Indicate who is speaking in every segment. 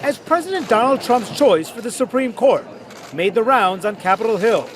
Speaker 1: As President Donald Trump's choice for the Supreme Court made the rounds on Capitol Hill,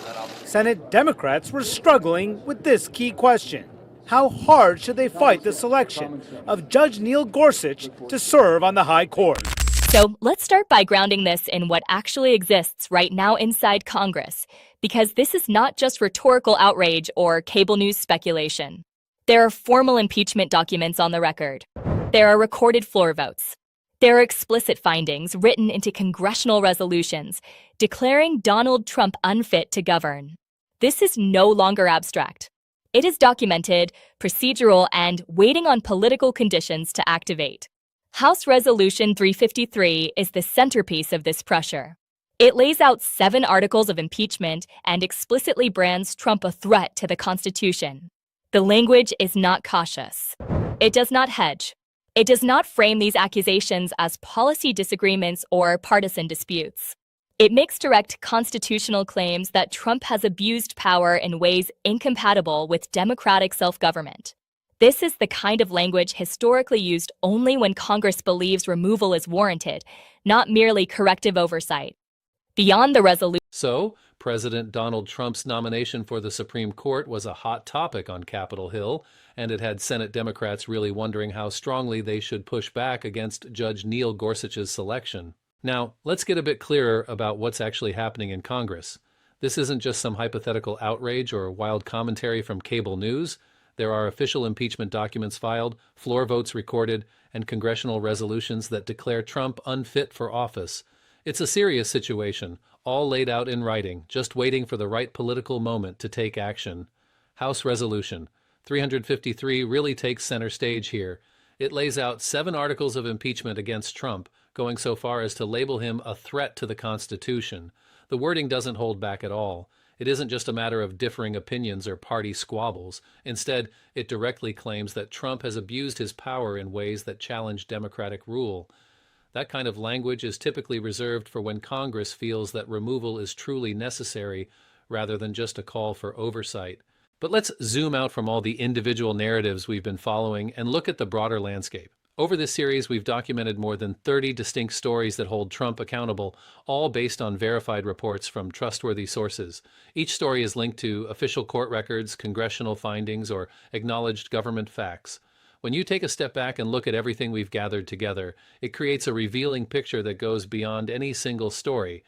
Speaker 1: Senate Democrats were struggling with this key question. How hard should they fight the selection of Judge Neil Gorsuch to serve on the high court?
Speaker 2: So let's start by grounding this in what actually exists right now inside Congress, because this is not just rhetorical outrage or cable news speculation. There are formal impeachment documents on the record. There are recorded floor votes. There are explicit findings written into congressional resolutions declaring Donald Trump unfit to govern. This is no longer abstract. It is documented, procedural, and waiting on political conditions to activate. House Resolution 353 is the centerpiece of this pressure. It lays out 7 articles of impeachment and explicitly brands Trump a threat to the Constitution. The language is not cautious. It does not hedge. It does not frame these accusations as policy disagreements or partisan disputes. It makes direct constitutional claims that Trump has abused power in ways incompatible with democratic self-government. This is the kind of language historically used only when Congress believes removal is warranted, not merely corrective oversight. Beyond the resolution.
Speaker 3: So, President Donald Trump's nomination for the Supreme Court was a hot topic on Capitol Hill, and it had Senate Democrats really wondering how strongly they should push back against Judge Neil Gorsuch's selection. Now, let's get a bit clearer about what's actually happening in Congress. This isn't just some hypothetical outrage or wild commentary from cable news. There are official impeachment documents filed, floor votes recorded, and congressional resolutions that declare Trump unfit for office. It's a serious situation, all laid out in writing, just waiting for the right political moment to take action. House Resolution 353 really takes center stage here. It lays out 7 articles of impeachment against Trump, going so far as to label him a threat to the Constitution. The wording doesn't hold back at all. It isn't just a matter of differing opinions or party squabbles. Instead, it directly claims that Trump has abused his power in ways that challenge democratic rule. That kind of language is typically reserved for when Congress feels that removal is truly necessary rather than just a call for oversight. But let's zoom out from all the individual narratives we've been following and look at the broader landscape. Over this series, we've documented more than 30 distinct stories that hold Trump accountable, all based on verified reports from trustworthy sources. Each story is linked to official court records, congressional findings, or acknowledged government facts. When you take a step back and look at everything we've gathered together, it creates a revealing picture that goes beyond any single story.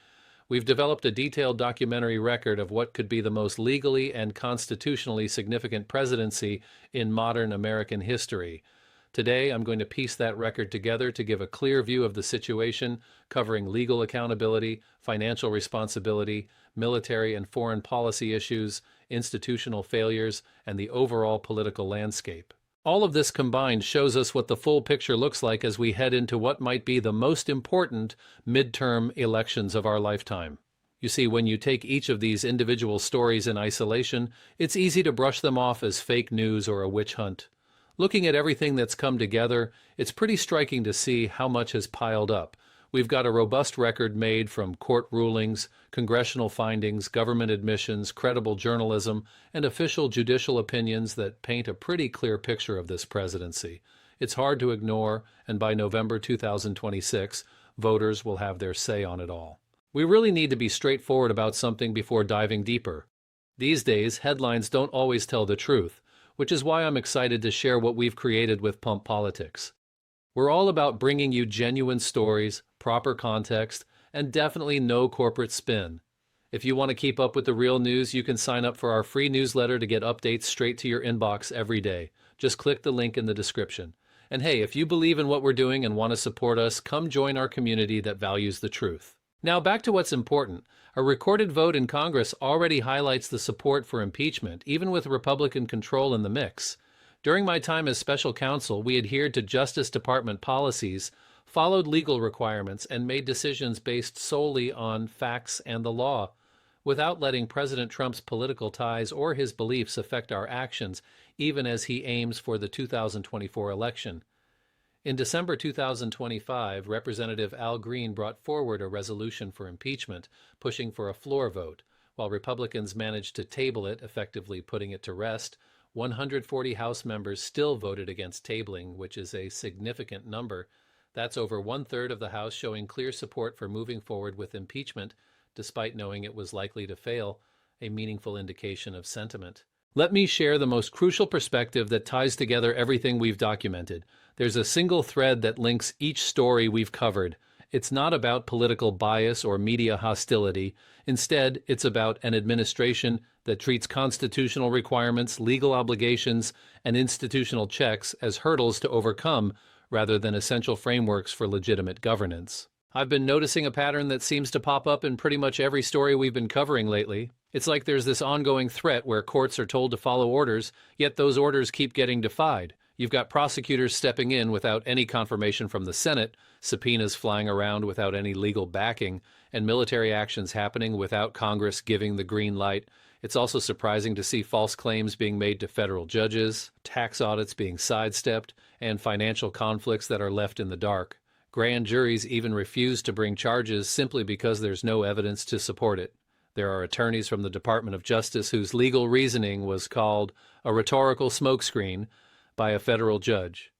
Speaker 3: We've developed a detailed documentary record of what could be the most legally and constitutionally significant presidency in modern American history. Today, I'm going to piece that record together to give a clear view of the situation, covering legal accountability, financial responsibility, military and foreign policy issues, institutional failures, and the overall political landscape. All of this combined shows us what the full picture looks like as we head into what might be the most important midterm elections of our lifetime. You see, when you take each of these individual stories in isolation, it's easy to brush them off as fake news or a witch hunt. Looking at everything that's come together, it's pretty striking to see how much has piled up. We've got a robust record made from court rulings, congressional findings, government admissions, credible journalism, and official judicial opinions that paint a pretty clear picture of this presidency. It's hard to ignore, and by November 2026, voters will have their say on it all. We really need to be straightforward about something before diving deeper. These days, headlines don't always tell the truth, which is why I'm excited to share what we've created with Pump Politics. We're all about bringing you genuine stories, proper context, and definitely no corporate spin. If you want to keep up with the real news, you can sign up for our free newsletter to get updates straight to your inbox every day. Just click the link in the description. And hey, if you believe in what we're doing and want to support us, come join our community that values the truth. Now back to what's important. A recorded vote in Congress already highlights the support for impeachment, even with Republican control in the mix. During my time as special counsel, we adhered to Justice Department policies, followed legal requirements, and made decisions based solely on facts and the law, without letting President Trump's political ties or his beliefs affect our actions, even as he aims for the 2024 election. In December 2025, Representative Al Green brought forward a resolution for impeachment, pushing for a floor vote. While Republicans managed to table it, effectively putting it to rest, 140 House members still voted against tabling, which is a significant number. That's over one-third of the House showing clear support for moving forward with impeachment, despite knowing it was likely to fail, a meaningful indication of sentiment. Let me share the most crucial perspective that ties together everything we've documented. There's a single thread that links each story we've covered. It's not about political bias or media hostility. Instead, it's about an administration that treats constitutional requirements, legal obligations, and institutional checks as hurdles to overcome rather than essential frameworks for legitimate governance. I've been noticing a pattern that seems to pop up in pretty much every story we've been covering lately. It's like there's this ongoing threat where courts are told to follow orders, yet those orders keep getting defied. You've got prosecutors stepping in without any confirmation from the Senate, subpoenas flying around without any legal backing, and military actions happening without Congress giving the green light. It's also surprising to see false claims being made to federal judges, tax audits being sidestepped, and financial conflicts that are left in the dark. Grand juries even refuse to bring charges simply because there's no evidence to support it. There are attorneys from the Department of Justice whose legal reasoning was called a rhetorical smokescreen by a federal judge.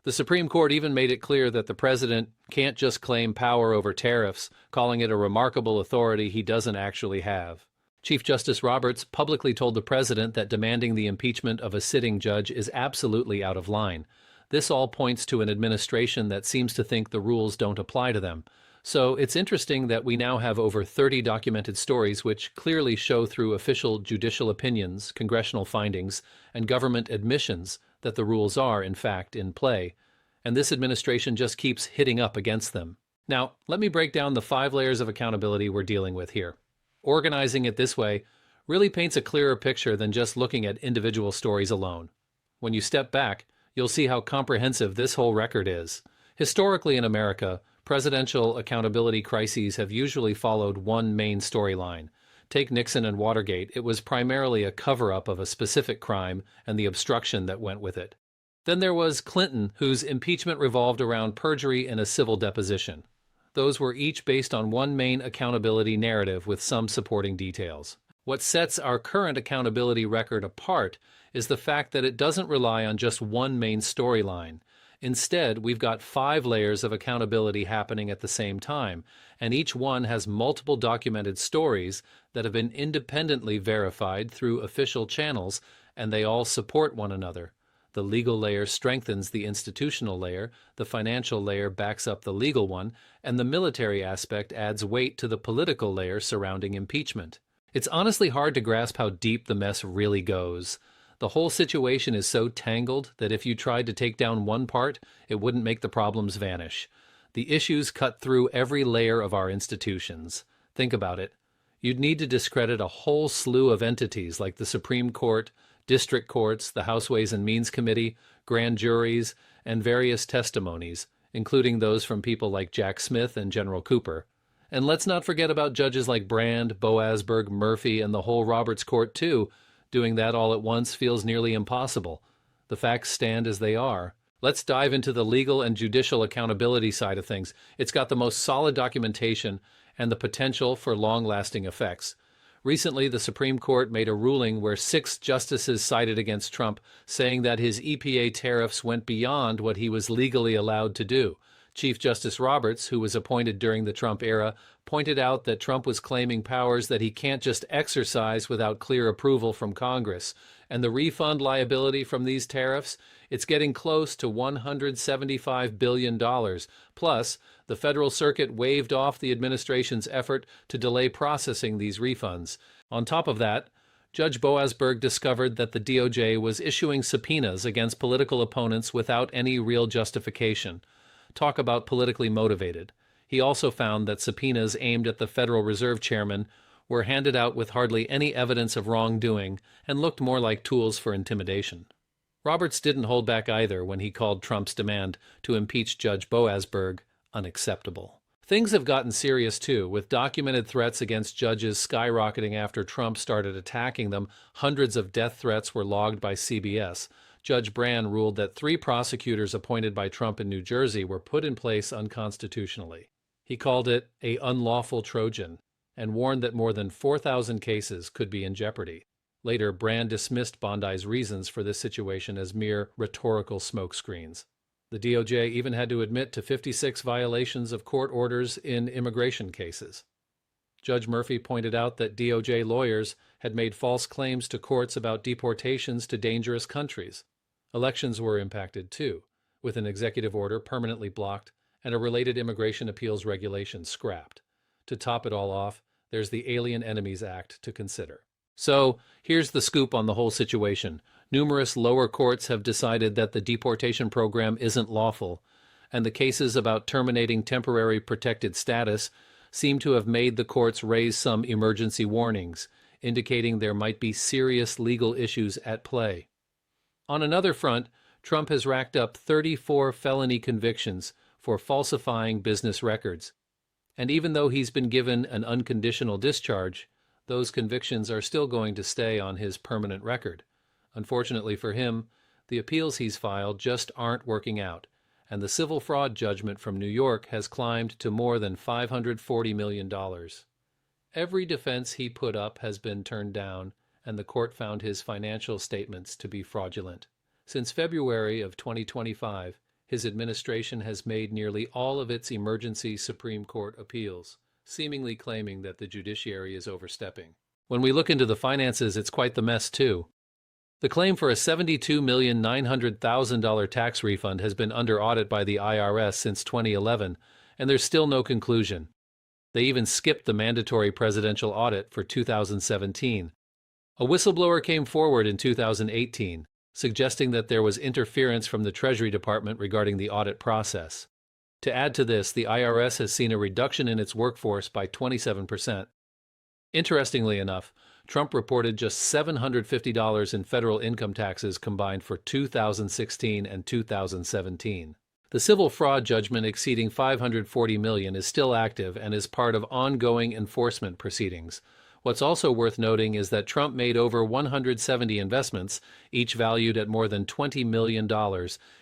Speaker 3: The Supreme Court even made it clear that the president can't just claim power over tariffs, calling it a remarkable authority he doesn't actually have. Chief Justice Roberts publicly told the president that demanding the impeachment of a sitting judge is absolutely out of line. This all points to an administration that seems to think the rules don't apply to them. So it's interesting that we now have over 30 documented stories which clearly show through official judicial opinions, congressional findings, and government admissions that the rules are, in fact, in play. And this administration just keeps hitting up against them. Now, let me break down the 5 layers of accountability we're dealing with here. Organizing it this way really paints a clearer picture than just looking at individual stories alone. When you step back, you'll see how comprehensive this whole record is. Historically in America, presidential accountability crises have usually followed one main storyline. Take Nixon and Watergate. It was primarily a cover-up of a specific crime and the obstruction that went with it. Then there was Clinton, whose impeachment revolved around perjury and a civil deposition. Those were each based on one main accountability narrative with some supporting details. What sets our current accountability record apart is the fact that it doesn't rely on just one main storyline. Instead, we've got 5 layers of accountability happening at the same time, and each one has multiple documented stories that have been independently verified through official channels, and they all support one another. The legal layer strengthens the institutional layer, the financial layer backs up the legal one, and the military aspect adds weight to the political layer surrounding impeachment. It's honestly hard to grasp how deep the mess really goes. The whole situation is so tangled that if you tried to take down one part, it wouldn't make the problems vanish. The issues cut through every layer of our institutions. Think about it. You'd need to discredit a whole slew of entities like the Supreme Court, district courts, the House Ways and Means Committee, grand juries, and various testimonies, including those from people like Jack Smith and General Cooper. And let's not forget about judges like Brand, Boasberg, Murphy, and the whole Roberts Court too. Doing that all at once feels nearly impossible. The facts stand as they are. Let's dive into the legal and judicial accountability side of things. It's got the most solid documentation and the potential for long-lasting effects. Recently, the Supreme Court made a ruling where 6 justices sided against Trump, saying that his EPA tariffs went beyond what he was legally allowed to do. Chief Justice Roberts, who was appointed during the Trump era, pointed out that Trump was claiming powers that he can't just exercise without clear approval from Congress. And the refund liability from these tariffs, it's getting close to $175 billion. Plus, the Federal Circuit waved off the administration's effort to delay processing these refunds. On top of that, Judge Boasberg discovered that the DOJ was issuing subpoenas against political opponents without any real justification. Talk about politically motivated. He also found that subpoenas aimed at the Federal Reserve Chairman were handed out with hardly any evidence of wrongdoing and looked more like tools for intimidation. Roberts didn't hold back either when he called Trump's demand to impeach Judge Boasberg unacceptable. Things have gotten serious too, with documented threats against judges skyrocketing after Trump started attacking them. Hundreds of death threats were logged by CBS. Judge Brand ruled that 3 prosecutors appointed by Trump in New Jersey were put in place unconstitutionally. He called it an unlawful Trojan and warned that more than 4,000 cases could be in jeopardy. Later, Brand dismissed Bondi's reasons for this situation as mere rhetorical smokescreens. The DOJ even had to admit to 56 violations of court orders in immigration cases. Judge Murphy pointed out that DOJ lawyers had made false claims to courts about deportations to dangerous countries. Elections were impacted too, with an executive order permanently blocked and a related immigration appeals regulation scrapped. To top it all off, there's the Alien Enemies Act to consider. So, here's the scoop on the whole situation. Numerous lower courts have decided that the deportation program isn't lawful, and the cases about terminating temporary protected status seem to have made the courts raise some emergency warnings, indicating there might be serious legal issues at play. On another front, Trump has racked up 34 felony convictions for falsifying business records. And even though he's been given an unconditional discharge, those convictions are still going to stay on his permanent record. Unfortunately for him, the appeals he's filed just aren't working out, and the civil fraud judgment from New York has climbed to more than $540 million. Every defense he put up has been turned down, and the court found his financial statements to be fraudulent. Since February of 2025, his administration has made nearly all of its emergency Supreme Court appeals, seemingly claiming that the judiciary is overstepping. When we look into the finances, it's quite the mess, too. The claim for a $72,900,000 tax refund has been under audit by the IRS since 2011, and there's still no conclusion. They even skipped the mandatory presidential audit for 2017. A whistleblower came forward in 2018, suggesting that there was interference from the Treasury Department regarding the audit process. To add to this, the IRS has seen a reduction in its workforce by 27%. Interestingly enough, Trump reported just $750 in federal income taxes combined for 2016 and 2017. The civil fraud judgment exceeding $540 million is still active and is part of ongoing enforcement proceedings. What's also worth noting is that Trump made over 170 investments, each valued at more than $20 million,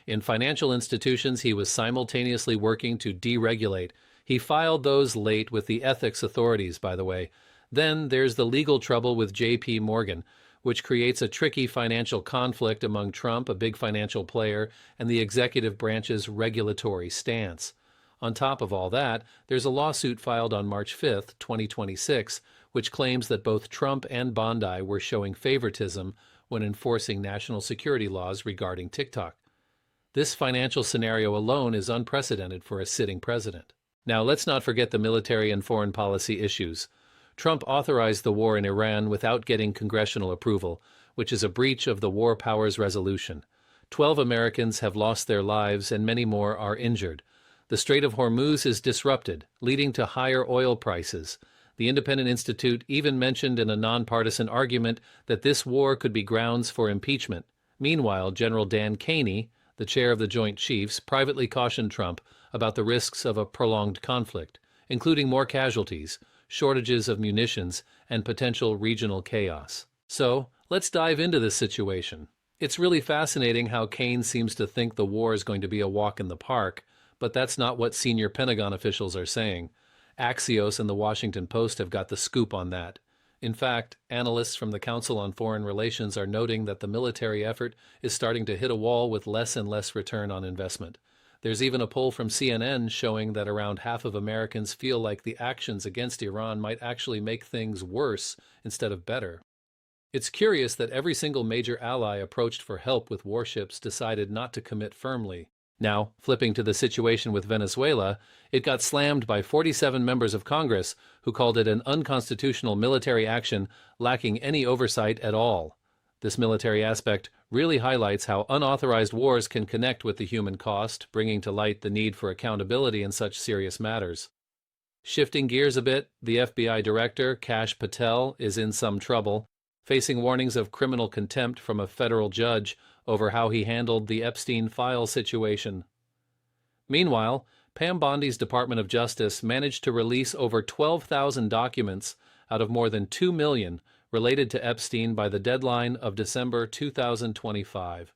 Speaker 3: in financial institutions he was simultaneously working to deregulate. He filed those late with the ethics authorities, by the way. Then there's the legal trouble with J.P. Morgan, which creates a tricky financial conflict among Trump, a big financial player, and the executive branch's regulatory stance. On top of all that, there's a lawsuit filed on March 5, 2026, which claims that both Trump and Bondi were showing favoritism when enforcing national security laws regarding TikTok. This financial scenario alone is unprecedented for a sitting president. Now, let's not forget the military and foreign policy issues. Trump authorized the war in Iran without getting congressional approval, which is a breach of the War Powers Resolution. 12 Americans have lost their lives and many more are injured. The Strait of Hormuz is disrupted, leading to higher oil prices. The Independent Institute even mentioned in a nonpartisan argument that this war could be grounds for impeachment. Meanwhile, General Dan Caney, the chair of the Joint Chiefs, privately cautioned Trump about the risks of a prolonged conflict, including more casualties, shortages of munitions, and potential regional chaos. So, let's dive into this situation. It's really fascinating how Kane seems to think the war is going to be a walk in the park, but that's not what senior Pentagon officials are saying. Axios and the Washington Post have got the scoop on that. In fact, analysts from the Council on Foreign Relations are noting that the military effort is starting to hit a wall with less and less return on investment. There's even a poll from CNN showing that around half of Americans feel like the actions against Iran might actually make things worse instead of better. It's curious that every single major ally approached for help with warships decided not to commit firmly. Now, flipping to the situation with Venezuela, it got slammed by 47 members of Congress who called it an unconstitutional military action lacking any oversight at all. This military aspect really highlights how unauthorized wars can connect with the human cost, bringing to light the need for accountability in such serious matters. Shifting gears a bit, the FBI director, Kash Patel, is in some trouble, facing warnings of criminal contempt from a federal judge over how he handled the Epstein file situation. Meanwhile, Pam Bondi's Department of Justice managed to release over 12,000 documents out of more than 2 million related to Epstein by the deadline of December 2025.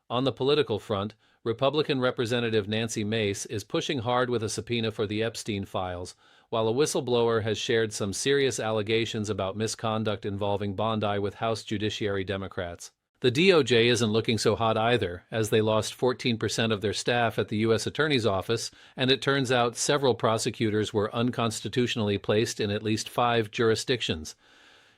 Speaker 3: On the political front, Republican Representative Nancy Mace is pushing hard with a subpoena for the Epstein files, while a whistleblower has shared some serious allegations about misconduct involving Bondi with House Judiciary Democrats. The DOJ isn't looking so hot either, as they lost 14% of their staff at the U.S. Attorney's Office, and it turns out several prosecutors were unconstitutionally placed in at least 5 jurisdictions.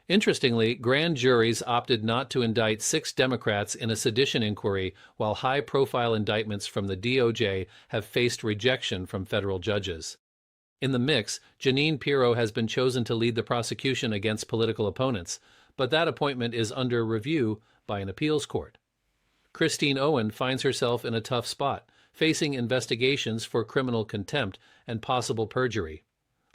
Speaker 3: Interestingly, grand juries opted not to indict 6 Democrats in a sedition inquiry, while high-profile indictments from the DOJ have faced rejection from federal judges. In the mix, Jeanine Pirro has been chosen to lead the prosecution against political opponents, but that appointment is under review by an appeals court. Christine Owen finds herself in a tough spot, facing investigations for criminal contempt and possible perjury.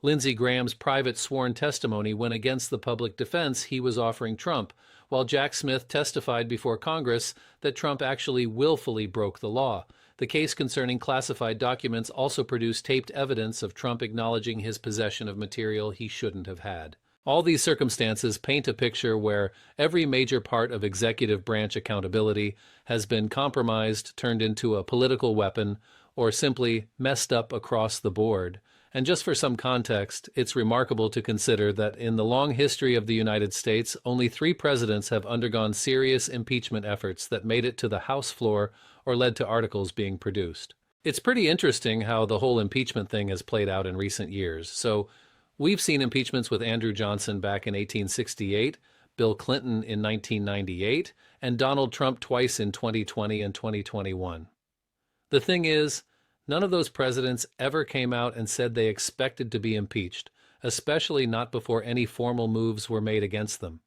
Speaker 3: Lindsey Graham's private sworn testimony went against the public defense he was offering Trump, while Jack Smith testified before Congress that Trump actually willfully broke the law. The case concerning classified documents also produced taped evidence of Trump acknowledging his possession of material he shouldn't have had. All these circumstances paint a picture where every major part of executive branch accountability has been compromised, turned into a political weapon, or simply messed up across the board. And just for some context, it's remarkable to consider that in the long history of the United States, only 3 presidents have undergone serious impeachment efforts that made it to the House floor or led to articles being produced. It's pretty interesting how the whole impeachment thing has played out in recent years. So we've seen impeachments with Andrew Johnson back in 1868, Bill Clinton in 1998, and Donald Trump twice in 2020 and 2021. The thing is, none of those presidents ever came out and said they expected to be impeached, especially not before any formal moves were made against them.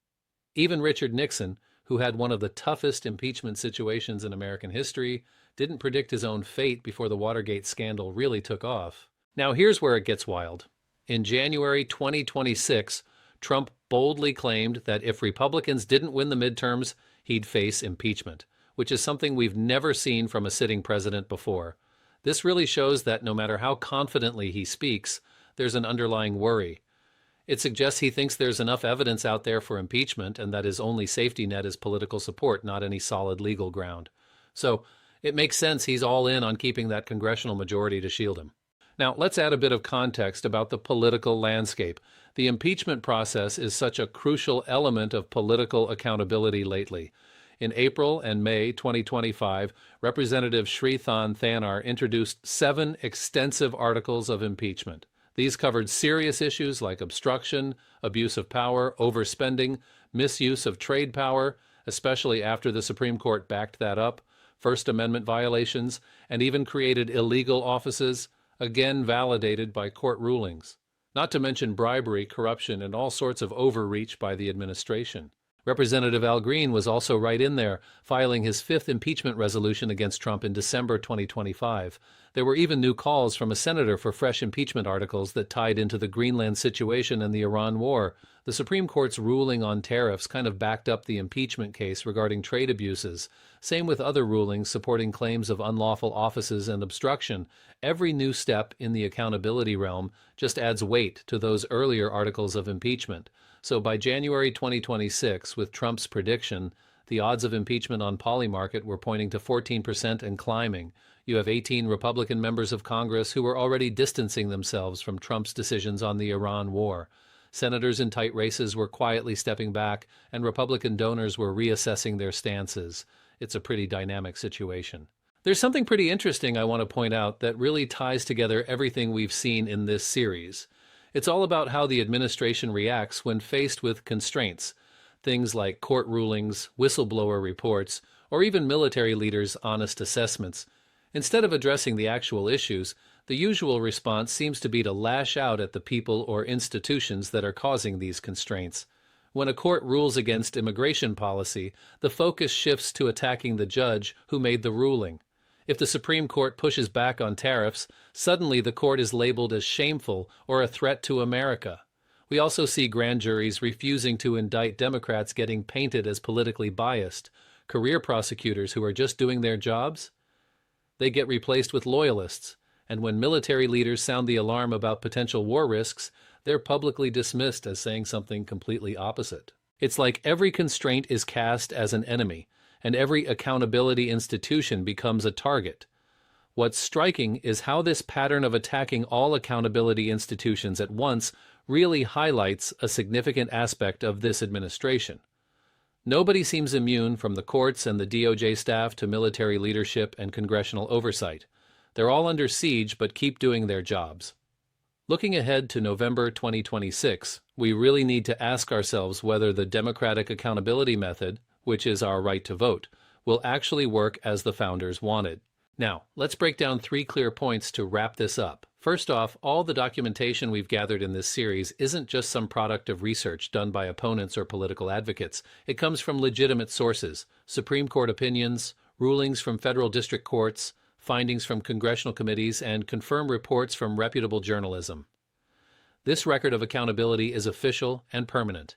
Speaker 3: Even Richard Nixon, who had one of the toughest impeachment situations in American history, didn't predict his own fate before the Watergate scandal really took off. Now here's where it gets wild. In January 2026, Trump boldly claimed that if Republicans didn't win the midterms, he'd face impeachment, which is something we've never seen from a sitting president before. This really shows that no matter how confidently he speaks, there's an underlying worry. It suggests he thinks there's enough evidence out there for impeachment and that his only safety net is political support, not any solid legal ground. So it makes sense he's all in on keeping that congressional majority to shield him. Now, let's add a bit of context about the political landscape. The impeachment process is such a crucial element of political accountability lately. In April and May 2025, Representative Srithan Thanar introduced 7 extensive articles of impeachment. These covered serious issues like obstruction, abuse of power, overspending, misuse of trade power, especially after the Supreme Court backed that up, First Amendment violations, and even created illegal offices, again validated by court rulings. Not to mention bribery, corruption, and all sorts of overreach by the administration. Representative Al Green was also right in there, filing his 5th impeachment resolution against Trump in December 2025. There were even new calls from a senator for fresh impeachment articles that tied into the Greenland situation and the Iran war. The Supreme Court's ruling on tariffs kind of backed up the impeachment case regarding trade abuses. Same with other rulings supporting claims of unlawful offices and obstruction. Every new step in the accountability realm just adds weight to those earlier articles of impeachment. So by January 2026, with Trump's prediction, the odds of impeachment on Polymarket were pointing to 14% and climbing. You have 18 Republican members of Congress who were already distancing themselves from Trump's decisions on the Iran war. Senators in tight races were quietly stepping back, and Republican donors were reassessing their stances. It's a pretty dynamic situation. There's something pretty interesting I want to point out that really ties together everything we've seen in this series. It's all about how the administration reacts when faced with constraints, things like court rulings, whistleblower reports, or even military leaders' honest assessments. Instead of addressing the actual issues, the usual response seems to be to lash out at the people or institutions that are causing these constraints. When a court rules against immigration policy, the focus shifts to attacking the judge who made the ruling. If the Supreme Court pushes back on tariffs, suddenly the court is labeled as shameful or a threat to America. We also see grand juries refusing to indict Democrats getting painted as politically biased. Career prosecutors who are just doing their jobs, they get replaced with loyalists. And when military leaders sound the alarm about potential war risks, they're publicly dismissed as saying something completely opposite. It's like every constraint is cast as an enemy, and every accountability institution becomes a target. What's striking is how this pattern of attacking all accountability institutions at once really highlights a significant aspect of this administration. Nobody seems immune, from the courts and the DOJ staff to military leadership and congressional oversight. They're all under siege, but keep doing their jobs. Looking ahead to November 2026, we really need to ask ourselves whether the democratic accountability method, which is our right to vote, will actually work as the founders wanted. Now, let's break down 3 clear points to wrap this up. First off, all the documentation we've gathered in this series isn't just some product of research done by opponents or political advocates. It comes from legitimate sources: Supreme Court opinions, rulings from federal district courts, findings from congressional committees, and confirmed reports from reputable journalism. This record of accountability is official and permanent.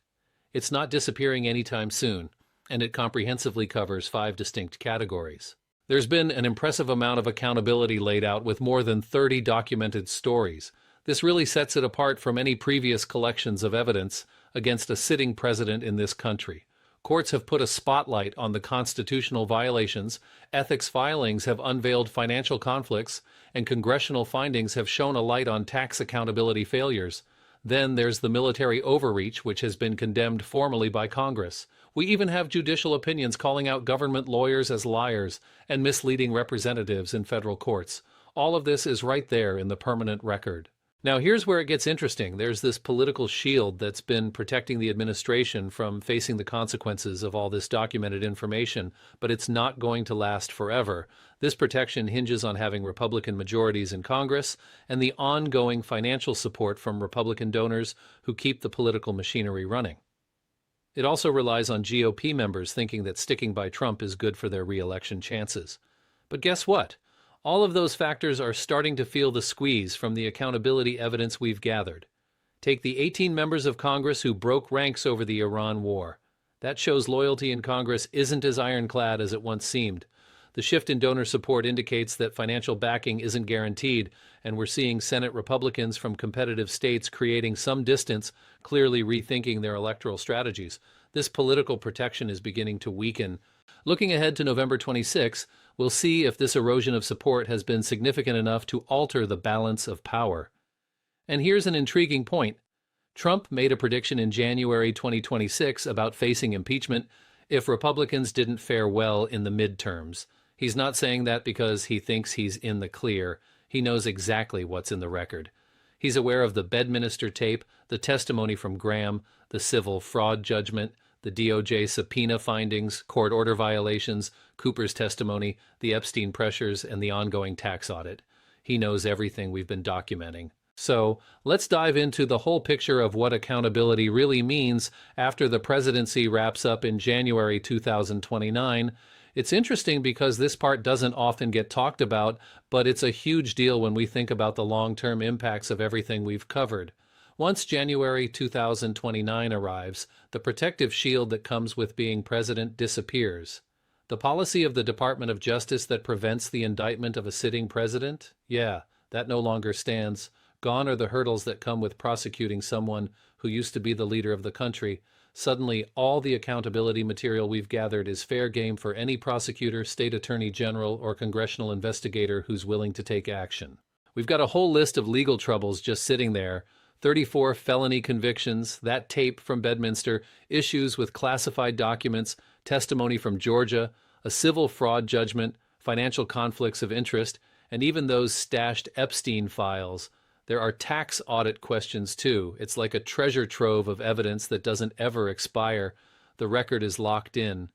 Speaker 3: It's not disappearing anytime soon, and it comprehensively covers 5 distinct categories. There's been an impressive amount of accountability laid out, with more than 30 documented stories. This really sets it apart from any previous collections of evidence against a sitting president in this country. Courts have put a spotlight on the constitutional violations, ethics filings have unveiled financial conflicts, and congressional findings have shone a light on tax accountability failures. Then there's the military overreach, which has been condemned formally by Congress. We even have judicial opinions calling out government lawyers as liars and misleading representatives in federal courts. All of this is right there in the permanent record. Now, here's where it gets interesting. There's this political shield that's been protecting the administration from facing the consequences of all this documented information, but it's not going to last forever. This protection hinges on having Republican majorities in Congress and the ongoing financial support from Republican donors who keep the political machinery running. It also relies on GOP members thinking that sticking by Trump is good for their re-election chances. But guess what? All of those factors are starting to feel the squeeze from the accountability evidence we've gathered. Take the 18 members of Congress who broke ranks over the Iran war. That shows loyalty in Congress isn't as ironclad as it once seemed. The shift in donor support indicates that financial backing isn't guaranteed, and we're seeing Senate Republicans from competitive states creating some distance, clearly rethinking their electoral strategies. This political protection is beginning to weaken. Looking ahead to November 26, we'll see if this erosion of support has been significant enough to alter the balance of power. And here's an intriguing point. Trump made a prediction in January 2026 about facing impeachment if Republicans didn't fare well in the midterms. He's not saying that because he thinks he's in the clear. He knows exactly what's in the record. He's aware of the Bedminster tape, the testimony from Graham, the civil fraud judgment, the DOJ subpoena findings, court order violations, Cooper's testimony, the Epstein pressures, and the ongoing tax audit. He knows everything we've been documenting. So let's dive into the whole picture of what accountability really means after the presidency wraps up in January 2029. It's interesting because this part doesn't often get talked about, but it's a huge deal when we think about the long-term impacts of everything we've covered. Once January 2029 arrives, the protective shield that comes with being president disappears. The policy of the Department of Justice that prevents the indictment of a sitting president? Yeah, that no longer stands. Gone are the hurdles that come with prosecuting someone who used to be the leader of the country. Suddenly, all the accountability material we've gathered is fair game for any prosecutor, state attorney general, or congressional investigator who's willing to take action. We've got a whole list of legal troubles just sitting there. 34 felony convictions, that tape from Bedminster, issues with classified documents, testimony from Georgia, a civil fraud judgment, financial conflicts of interest, and even those stashed Epstein files. There are tax audit questions too. It's like a treasure trove of evidence that doesn't ever expire. The record is locked in.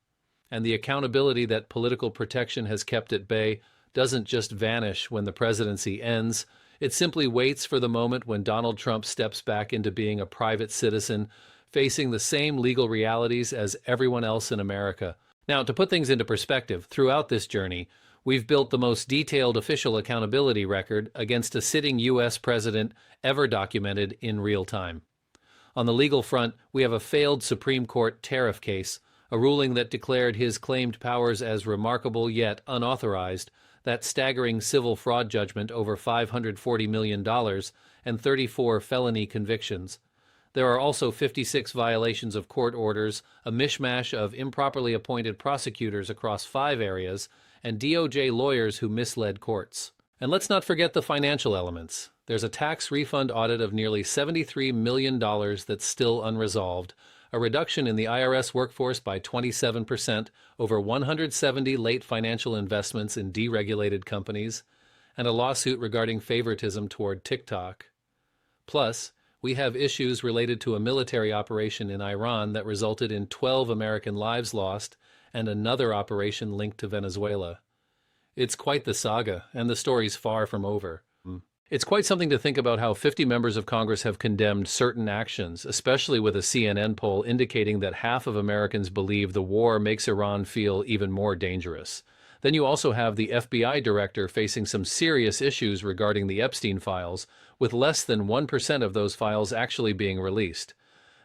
Speaker 3: And the accountability that political protection has kept at bay doesn't just vanish when the presidency ends. It simply waits for the moment when Donald Trump steps back into being a private citizen, facing the same legal realities as everyone else in America. Now, to put things into perspective, throughout this journey, we've built the most detailed official accountability record against a sitting U.S. president ever documented in real time. On the legal front, we have a failed Supreme Court tariff case, a ruling that declared his claimed powers as remarkable yet unauthorized, that staggering civil fraud judgment over $540 million, and 34 felony convictions. There are also 56 violations of court orders, a mishmash of improperly appointed prosecutors across 5 areas, and DOJ lawyers who misled courts. And let's not forget the financial elements. There's a tax refund audit of nearly $73 million that's still unresolved, a reduction in the IRS workforce by 27%, over 170 late financial investments in deregulated companies, and a lawsuit regarding favoritism toward TikTok. Plus, we have issues related to a military operation in Iran that resulted in 12 American lives lost and another operation linked to Venezuela. It's quite the saga, and the story's far from over. It's quite something to think about how 50 members of Congress have condemned certain actions, especially with a CNN poll indicating that half of Americans believe the war makes Iran feel even more dangerous. Then you also have the FBI director facing some serious issues regarding the Epstein files, with less than 1% of those files actually being released.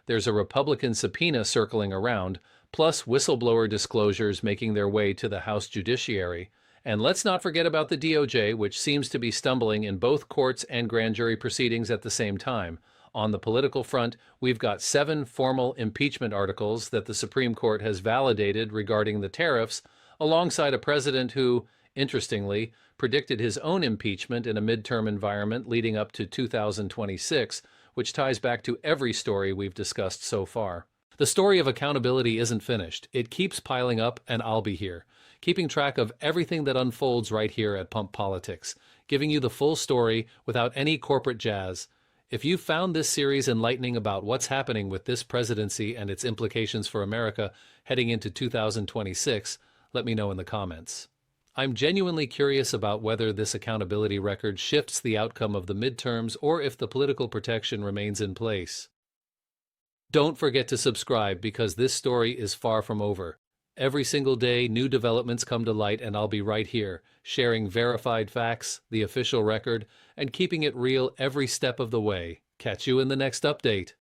Speaker 3: There's a Republican subpoena circling around, plus whistleblower disclosures making their way to the House Judiciary. And let's not forget about the DOJ, which seems to be stumbling in both courts and grand jury proceedings at the same time. On the political front, we've got 7 formal impeachment articles that the Supreme Court has validated regarding the tariffs, alongside a president who, interestingly, predicted his own impeachment in a midterm environment leading up to 2026, which ties back to every story we've discussed so far. The story of accountability isn't finished. It keeps piling up, and I'll be here, keeping track of everything that unfolds right here at Pump Politics, giving you the full story without any corporate jazz. If you found this series enlightening about what's happening with this presidency and its implications for America heading into 2026, let me know in the comments. I'm genuinely curious about whether this accountability record shifts the outcome of the midterms or if the political protection remains in place. Don't forget to subscribe because this story is far from over. Every single day, new developments come to light, and I'll be right here, sharing verified facts, the official record, and keeping it real every step of the way. Catch you in the next update.